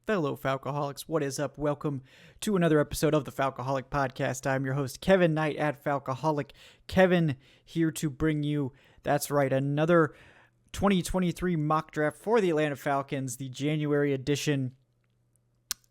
fellow Falcoholics. What is up? Welcome to another episode of the Falcoholic Podcast. I'm your host, Kevin Knight at Falcoholic. Kevin here to bring you, that's right, another 2023 mock draft for the Atlanta Falcons, the January edition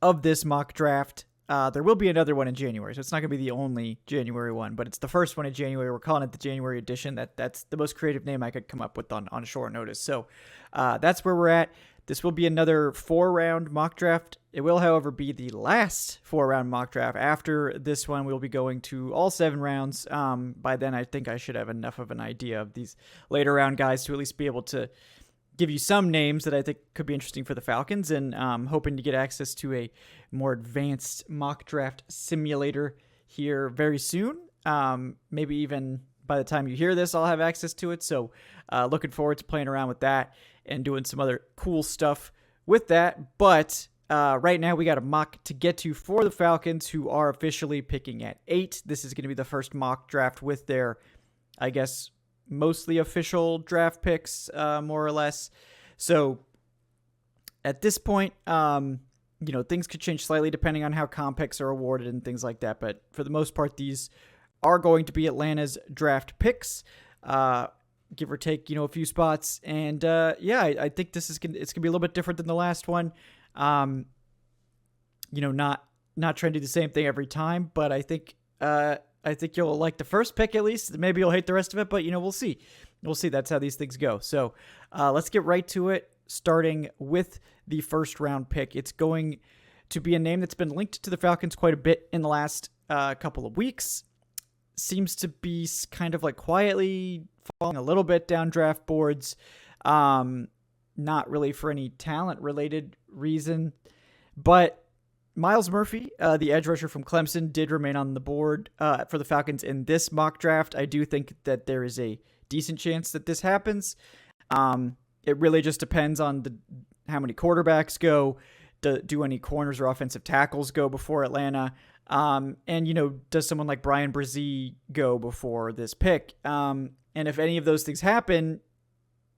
of this mock draft. There will be another one in January, so it's not going to be the only January one, but it's the first one in January. We're calling it the January edition. That's the most creative name I could come up with on short notice. So that's where we're at. This will be another 4-round mock draft. It will, however, be the last 4-round mock draft. After this one, we'll be going to all 7 rounds. By then, I think I should have enough of an idea of these later round guys to at least be able to give you some names that I think could be interesting for the Falcons, and hoping to get access to a more advanced mock draft simulator here very soon. Maybe even by the time you hear this, I'll have access to it. So looking forward to playing around with that and doing some other cool stuff with that. But right now we got a mock to get to for the Falcons, who are officially picking at 8. This is going to be the first mock draft with their, I guess, mostly official draft picks, more or less. So at this point, things could change slightly depending on how comp picks are awarded and things like that. But for the most part, these are going to be Atlanta's draft picks, give or take, a few spots. And I think it's gonna be a little bit different than the last one. Not trying to do the same thing every time, but I think you'll like the first pick at least. Maybe you'll hate the rest of it, but we'll see. We'll see. That's how these things go. So let's get right to it, starting with the first round pick. It's going to be a name that's been linked to the Falcons quite a bit in the last couple of weeks. Seems to be kind of like quietly falling a little bit down draft boards. Not really for any talent related reason, but Myles Murphy, the edge rusher from Clemson, did remain on the board for the Falcons in this mock draft. I do think that there is a decent chance that this happens. It really just depends on how many quarterbacks go. Do any corners or offensive tackles go before Atlanta? Does someone like Brian Brzee go before this pick? And if any of those things happen,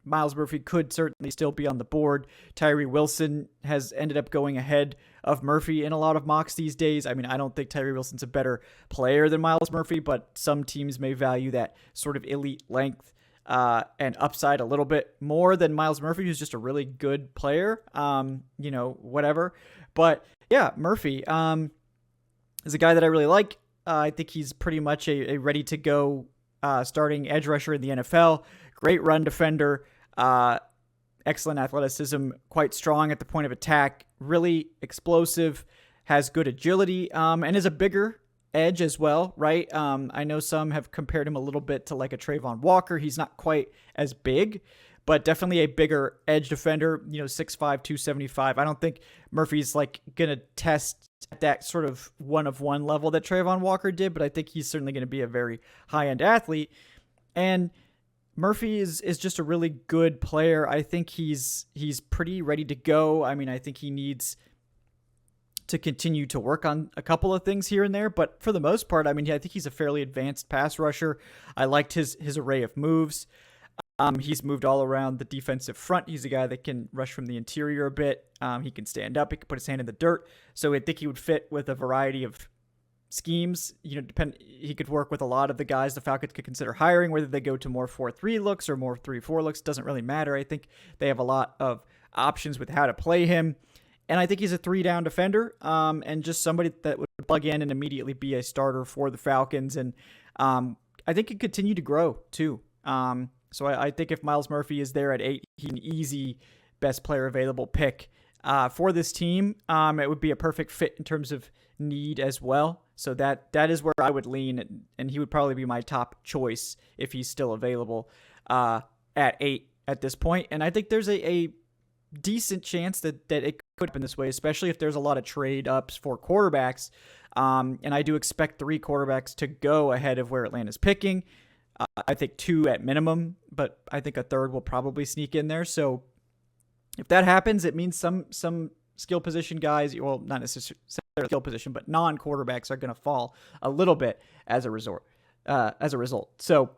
Myles Murphy could certainly still be on the board. Tyree Wilson has ended up going ahead of Murphy in a lot of mocks these days. I mean, I don't think Tyree Wilson's a better player than Myles Murphy, but some teams may value that sort of elite length and upside a little bit more than Myles Murphy, who's just a really good player. Whatever. But yeah, Murphy is a guy that I really like. I think he's pretty much a ready-to-go starting edge rusher in the NFL. Great run defender, excellent athleticism, quite strong at the point of attack, really explosive, has good agility, and is a bigger edge as well, right? I know some have compared him a little bit to like a Trayvon Walker. He's not quite as big, but definitely a bigger edge defender, 6'5", 275. I don't think Murphy's like going to test at that sort of one-of-one level that Trayvon Walker did, but I think he's certainly going to be a very high-end athlete. And Murphy is just a really good player. I think he's pretty ready to go. I mean, I think he needs to continue to work on a couple of things here and there, but for the most part, I mean, I think he's a fairly advanced pass rusher. I liked his array of moves. He's moved all around the defensive front. He's a guy that can rush from the interior a bit. He can stand up. He can put his hand in the dirt. So I think he would fit with a variety of schemes. He could work with a lot of the guys the Falcons could consider hiring, whether they go to more 4-3 looks or more 3-4 looks. Doesn't really matter. I think they have a lot of options with how to play him. And I think he's a 3-down defender, and just somebody that would plug in and immediately be a starter for the Falcons. And I think he could continue to grow too. So I think if Myles Murphy is there at 8, he's an easy best player available pick for this team. It would be a perfect fit in terms of need as well. So that is where I would lean, and he would probably be my top choice if he's still available at 8 at this point. And I think there's a decent chance that it could happen this way, especially if there's a lot of trade ups for quarterbacks. And I do expect 3 quarterbacks to go ahead of where Atlanta's picking. I think 2 at minimum, but I think a third will probably sneak in there. So if that happens, it means some skill position guys, well, not necessarily skill position, but non-quarterbacks are going to fall a little bit as a result. So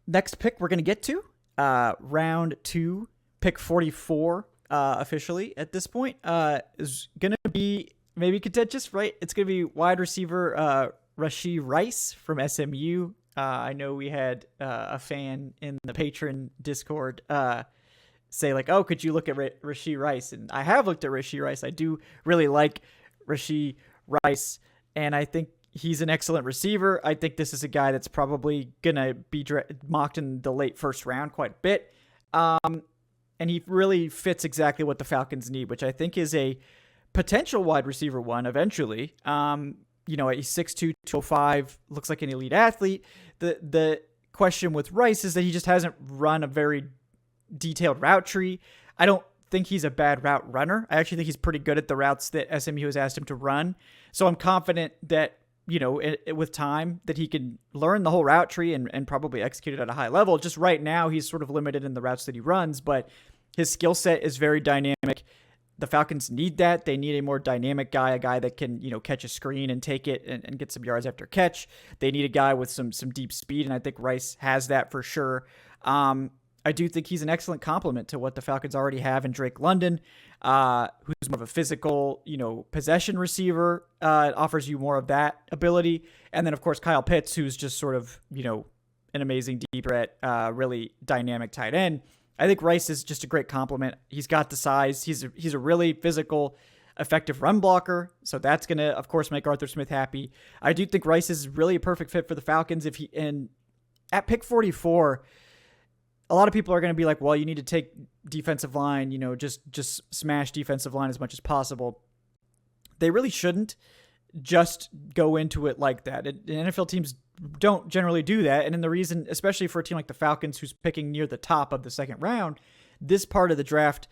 next pick we're going to get to round 2, pick 44 officially at this point is going to be maybe contentious, right? It's going to be wide receiver Rashee Rice from SMU. I know we had a fan in the patron Discord say like, oh, could you look at Rashee Rice? And I have looked at Rashee Rice. I do really like Rashee Rice, and I think he's an excellent receiver. I think this is a guy that's probably going to be mocked in the late first round quite a bit. And he really fits exactly what the Falcons need, which I think is a potential wide receiver one eventually. He's 6'2", 205, looks like an elite athlete. The question with Rice is that he just hasn't run a very detailed route tree. I don't think he's a bad route runner. I actually think he's pretty good at the routes that SMU has asked him to run. So I'm confident that, with time that he can learn the whole route tree and probably execute it at a high level. Just right now, he's sort of limited in the routes that he runs, but his skill set is very dynamic. The Falcons need that. They need a more dynamic guy, a guy that can, catch a screen and take it and get some yards after catch. They need a guy with some deep speed, and I think Rice has that for sure. I do think he's an excellent complement to what the Falcons already have in Drake London, who's more of a physical, possession receiver, offers you more of that ability. And then, of course, Kyle Pitts, who's just sort of, an amazing deep threat, really dynamic tight end. I think Rice is just a great complement. He's got the size. He's a really physical, effective run blocker. So that's going to, of course, make Arthur Smith happy. I do think Rice is really a perfect fit for the Falcons. And at pick 44, a lot of people are going to be like, well, you need to take defensive line, just smash defensive line as much as possible. They really shouldn't just go into it like that. NFL teams don't generally do that. And then the reason, especially for a team like the Falcons, who's picking near the top of the second round, this part of the draft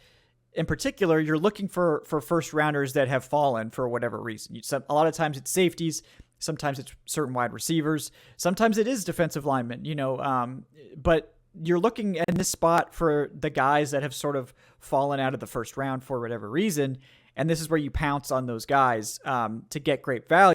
in particular, you're looking for first rounders that have fallen for whatever reason. A lot of times it's safeties. Sometimes it's certain wide receivers. Sometimes it is defensive linemen, but you're looking at this spot for the guys that have sort of fallen out of the first round for whatever reason. And this is where you pounce on those guys to get great value.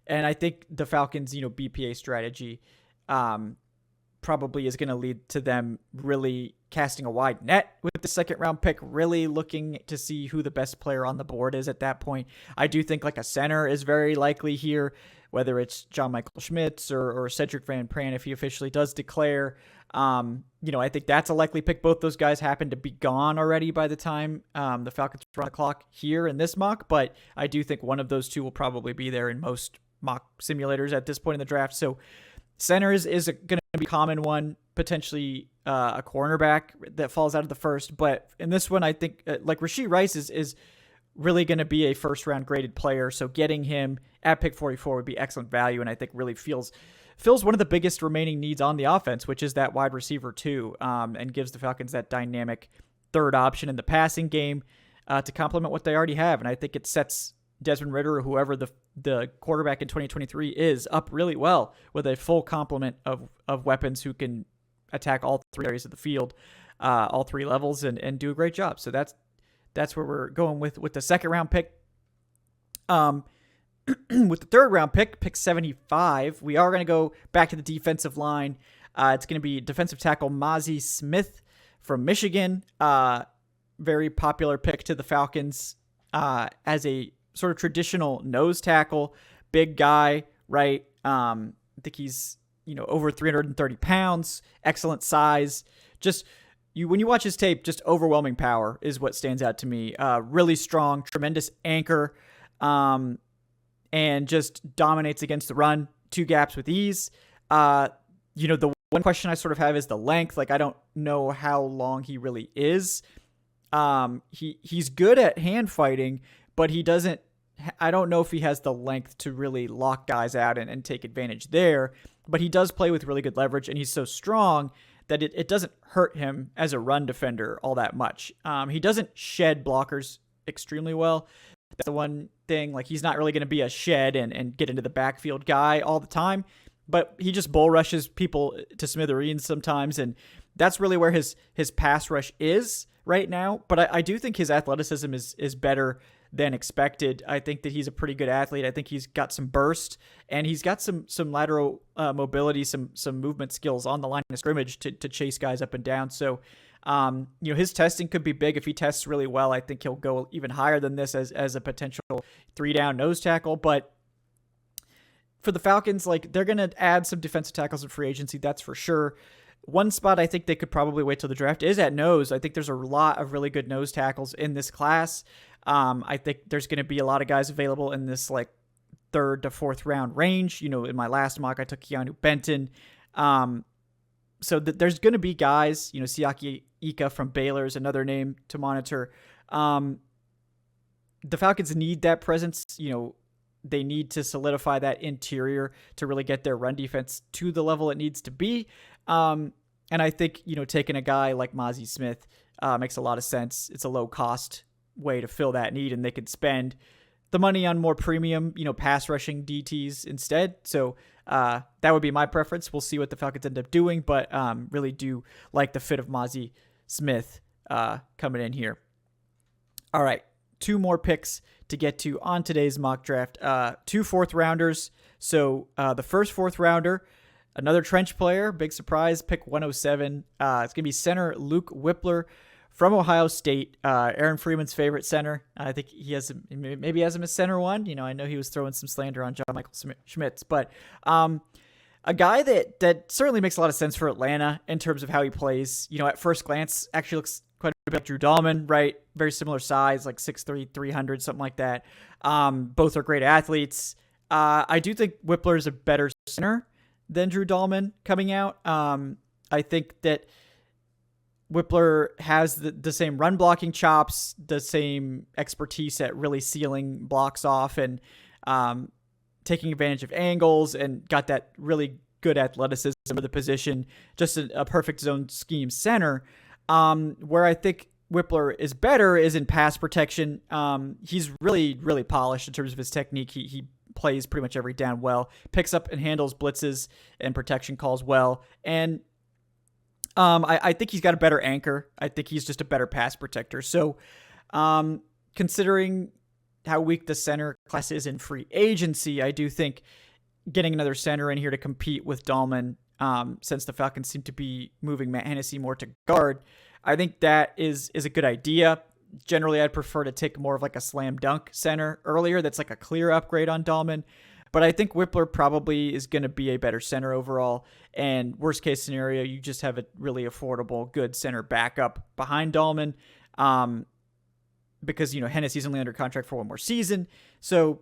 And I think the Falcons, BPA strategy probably is going to lead to them really casting a wide net with the second round pick, really looking to see who the best player on the board is at that point. I do think like a center is very likely here, whether it's John Michael Schmitz or Cedric Van Pran, if he officially does declare. I think that's a likely pick. Both those guys happen to be gone already by the time the Falcons run the clock here in this mock, but I do think one of those two will probably be there in most mock simulators at this point in the draft. So center is going to be a common one, potentially a cornerback that falls out of the first. But in this one, I think like Rashee Rice is really going to be a first round graded player. So getting him at pick 44 would be excellent value. And I think really fills one of the biggest remaining needs on the offense, which is that wide receiver too, and gives the Falcons that dynamic third option in the passing game to complement what they already have. And I think it sets Desmond Ridder or whoever the quarterback in 2023 is up really well with a full complement of weapons who can attack all three areas of the field, all three levels, and do a great job. So that's where we're going with the second round pick. With the third round pick 75, we are going to go back to the defensive line. It's going to be defensive tackle Mazi Smith from Michigan. Very popular pick to the Falcons as a sort of traditional nose tackle, big guy, right? I think he's, over 330 pounds, excellent size. Just when you watch his tape, just overwhelming power is what stands out to me. Really strong, tremendous anchor, and just dominates against the run, two gaps with ease. The one question I sort of have is the length. Like, I don't know how long he really is. He's good at hand fighting, but I don't know if he has the length to really lock guys out and take advantage there, but he does play with really good leverage, and he's so strong that it doesn't hurt him as a run defender all that much. He doesn't shed blockers extremely well. That's the one thing. Like, he's not really going to be a shed and get into the backfield guy all the time, but he just bull rushes people to smithereens sometimes, and that's really where his pass rush is right now. But I do think his athleticism is better than expected. I think that he's a pretty good athlete. I think he's got some burst, and he's got some lateral mobility, some movement skills on the line of scrimmage to chase guys up and down. So His testing could be big. If he tests really well, I think he'll go even higher than this as a potential 3-down nose tackle. But for the Falcons, like, they're going to add some defensive tackles in free agency, that's for sure. One spot I think they could probably wait till the draft is at nose. I think there's a lot of really good nose tackles in this class. I think there's going to be a lot of guys available in this like 3rd to 4th round range. In my last mock, I took Keanu Benton. So there's going to be guys, Siaki Ika from Baylor is another name to monitor. The Falcons need that presence. They need to solidify that interior to really get their run defense to the level it needs to be. And I think, taking a guy like Mazi Smith makes a lot of sense. It's a low cost way to fill that need, and they could spend the money on more premium, pass rushing DTs instead. So that would be my preference. We'll see what the Falcons end up doing, but really do like the fit of Mazi Smith coming in here. All right, 2 more picks to get to on today's mock draft. 2 4th rounders. So the first 4th rounder, another trench player, big surprise, pick 107. It's going to be center Luke Whippler from Ohio State, Aaron Freeman's favorite center. I think maybe has him as center 1. I know he was throwing some slander on John Michael Schmitz, but a guy that certainly makes a lot of sense for Atlanta in terms of how he plays. At first glance, actually looks quite a bit like Drew Dahlman, right? Very similar size, like 6'3", 300, something like that. Both are great athletes. I do think Whippler is a better center than Drew Dahlman coming out. I think that Whippler has the same run blocking chops, the same expertise at really sealing blocks off and taking advantage of angles, and got that really good athleticism of the position, just a perfect zone scheme center. Where I think Whippler is better is in pass protection. He's really, really polished in terms of his technique. He plays pretty much every down well, picks up and handles blitzes and protection calls well. And I think he's got a better anchor. I think he's just a better pass protector. So considering how weak the center class is in free agency, I do think getting another center in here to compete with Dahlman, since the Falcons seem to be moving Matt Hennessy more to guard, I think that is a good idea. Generally, I'd prefer to take more of like a slam dunk center earlier. That's like a clear upgrade on Dahlman. But I think Whippler probably is going to be a better center overall. And worst case scenario, you just have a really affordable, good center backup behind Dahlman. Because, Hennessy's only under contract for 1 more season. So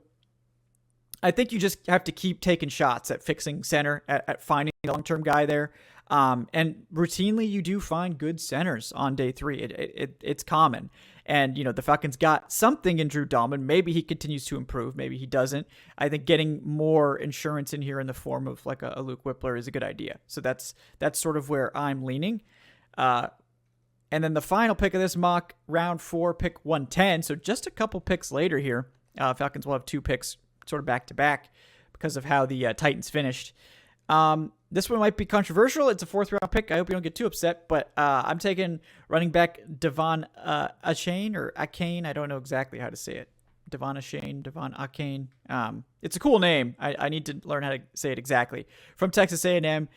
I think you just have to keep taking shots at fixing center, at finding a long-term guy there. And routinely, you do find good centers on day 3. It's common. And, the Falcons got something in Drew Dahlman. Maybe he continues to improve. Maybe he doesn't. I think getting more insurance in here in the form of like a Luke Whippler is a good idea. So that's sort of where I'm leaning. And then the final pick of this mock, round 4, pick 110. So just a couple picks later here, Falcons will have 2 picks sort of back-to-back because of how the Titans finished. This one might be controversial. It's a 4th-round pick. I hope you don't get too upset, but I'm taking running back Devon Achane or Akane. I don't know exactly how to say it. Devon Achane. It's a cool name. I need to learn how to say it exactly. From Texas A&M.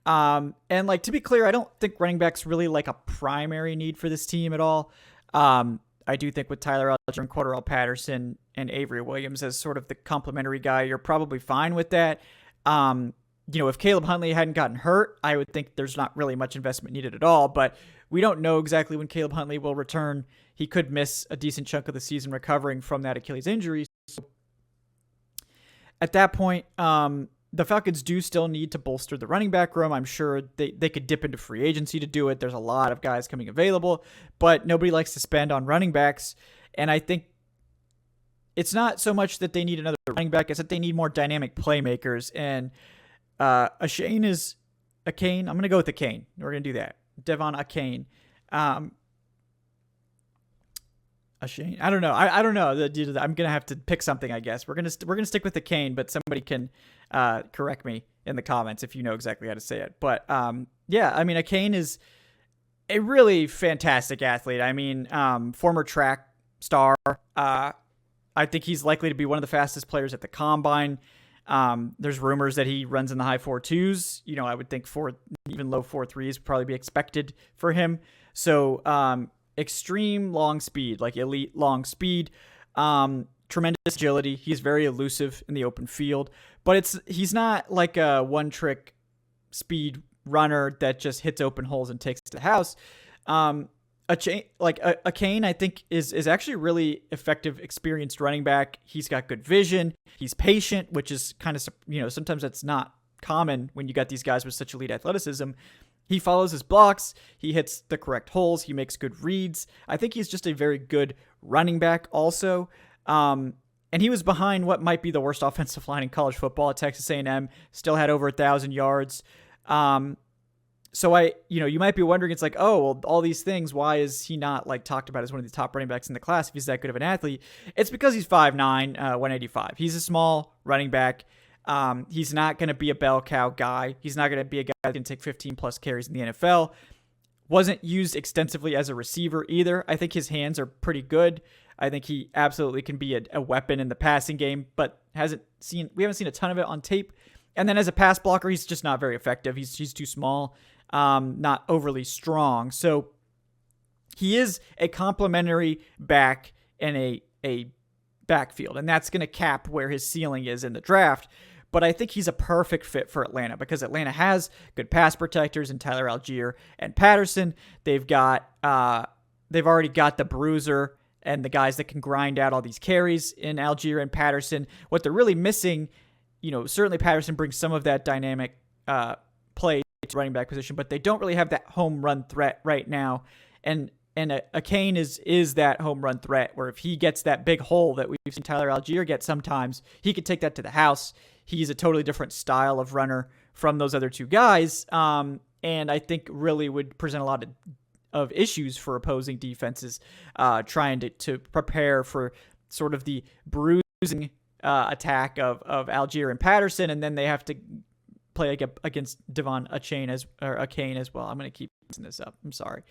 And like, to be clear, I don't think running back's really like a primary need for this team at all. I do think with Tyler Alger and Cordarrelle Patterson and Avery Williams as sort of the complementary guy, you're probably fine with that. If Caleb Huntley hadn't gotten hurt, I would think there's not really much investment needed at all, but we don't know exactly when Caleb Huntley will return. He could miss a decent chunk of the season recovering from that Achilles injury. So at that point, the Falcons do still need to bolster the running back room. I'm sure they could dip into free agency to do it. There's a lot of guys coming available, but nobody likes to spend on running backs. And I think it's not so much that they need another running back, it's that they need more dynamic playmakers. And Achane is Akane. I'm going to go with Akane. We're going to do that. Devon Akane. Achane. I don't know. I don't know. I'm going to have to pick something, I guess. We're going to stick with Akane, but somebody can correct me in the comments if you know exactly how to say it. But yeah, I mean, Akane is a really fantastic athlete. I mean, former track star. I think he's likely to be one of the fastest players at the combine. There's rumors that he runs in the high 4.2s. I would think even low 4.3s would probably be expected for him. So extreme long speed, like elite long speed, tremendous agility. He's very elusive in the open field, but he's not like a one-trick speed runner that just hits open holes and takes it to the house. A Kane, I think, is actually a really effective, experienced running back. He's got good vision. He's patient, which is kind of, sometimes that's not common when you got these guys with such elite athleticism. He follows his blocks. He hits the correct holes. He makes good reads. I think he's just a very good running back also. And he was behind what might be the worst offensive line in college football at Texas A&M. Still had over 1,000 yards. So you might be wondering, it's like, oh, well, all these things, why is he not like talked about as one of the top running backs in the class if he's that good of an athlete? It's because he's 5'9", 185. He's a small running back. He's not going to be a bell cow guy. He's not going to be a guy that can take 15 plus carries in the NFL. Wasn't used extensively as a receiver either. I think his hands are pretty good. I think he absolutely can be a weapon in the passing game, but we haven't seen a ton of it on tape. And then as a pass blocker, he's just not very effective. He's too small, not overly strong. So he is a complementary back in a backfield, and that's going to cap where his ceiling is in the draft. But I think he's a perfect fit for Atlanta because Atlanta has good pass protectors in Tyler Algier and Patterson. They've already got the bruiser and the guys that can grind out all these carries in Algier and Patterson. What they're really missing, certainly Patterson brings some of that dynamic play to running back position, but they don't really have that home run threat right now. And a Kane is that home run threat where if he gets that big hole that we've seen Tyler Algier get sometimes, he could take that to the house. He's a totally different style of runner from those other two guys, and I think really would present a lot of issues for opposing defenses trying to prepare for sort of the bruising attack of Algier and Patterson, and then they have to play against Devon Achane as well. I'm going to keep using this up. I'm sorry.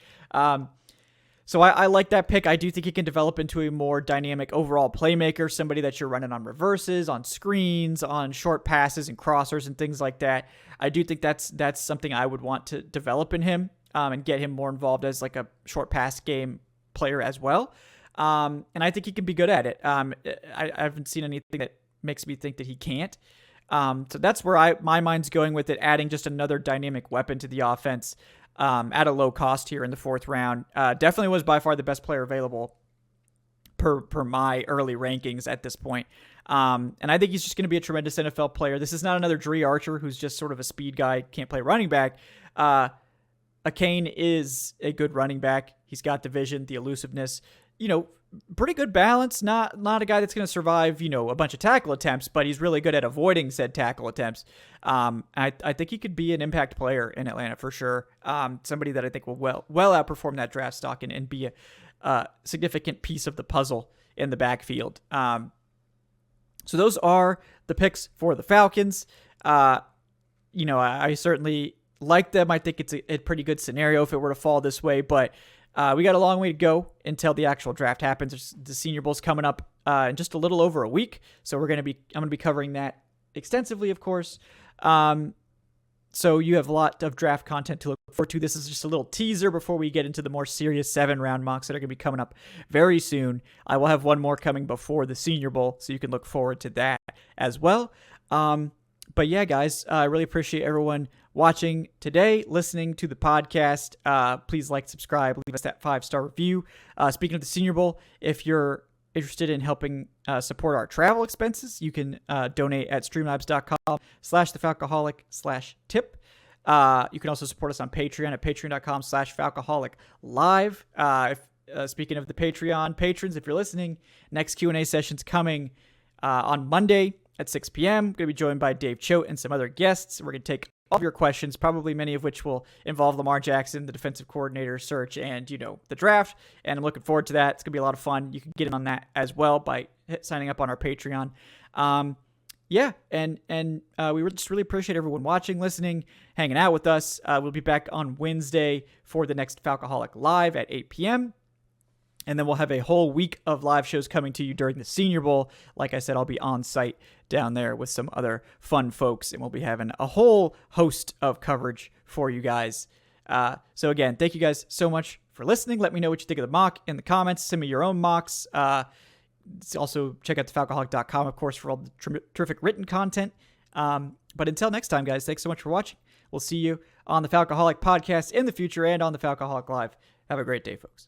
So I like that pick. I do think he can develop into a more dynamic overall playmaker, somebody that you're running on reverses, on screens, on short passes and crossers and things like that. I do think that's something I would want to develop in him and get him more involved as like a short pass game player as well. And I think he can be good at it. I haven't seen anything that makes me think that he can't. So that's where my mind's going with it, adding just another dynamic weapon to the offense. At a low cost here in the 4th round. Definitely was by far the best player available per my early rankings at this point. And I think he's just going to be a tremendous NFL player. This is not another Dree Archer who's just sort of a speed guy, can't play running back. Kane is a good running back. He's got the vision, the elusiveness, pretty good balance. Not a guy that's going to survive, a bunch of tackle attempts, but he's really good at avoiding said tackle attempts. I think he could be an impact player in Atlanta for sure. Somebody that I think will well outperform that draft stock and be a significant piece of the puzzle in the backfield. So those are the picks for the Falcons. I certainly like them. I think it's a pretty good scenario if it were to fall this way, but we got a long way to go until the actual draft happens. The Senior Bowl's coming up in just a little over a week, so I'm going to be covering that extensively, of course. So you have a lot of draft content to look forward to. This is just a little teaser before we get into the more serious 7-round mocks that are going to be coming up very soon. I will have one more coming before the Senior Bowl, so you can look forward to that as well. But yeah, guys, I really appreciate everyone watching today, listening to the podcast. Please like, subscribe, leave us that 5-star review. Speaking of the Senior Bowl, if you're interested in helping support our travel expenses, you can donate at streamlabs.com/thefalcoholic/tip. You can also support us on Patreon at patreon.com/falcoholiclive. Speaking of the Patreon patrons, if you're listening, next Q&A session's coming on Monday at 6 p.m. Going to be joined by Dave Choate and some other guests. We're going to take all of your questions, probably many of which will involve Lamar Jackson, the defensive coordinator search, and, the draft. And I'm looking forward to that. It's going to be a lot of fun. You can get in on that as well by signing up on our Patreon. We just really appreciate everyone watching, listening, hanging out with us. We'll be back on Wednesday for the next Falcoholic Live at 8 p.m. And then we'll have a whole week of live shows coming to you during the Senior Bowl. Like I said, I'll be on site down there with some other fun folks, and we'll be having a whole host of coverage for you guys. So again, thank you guys so much for listening. Let me know what you think of the mock in the comments. Send me your own mocks. Also, check out thefalcoholic.com, of course, for all the terrific written content. But until next time, guys, thanks so much for watching. We'll see you on the Falcoholic podcast in the future and on the Falcoholic Live. Have a great day, folks.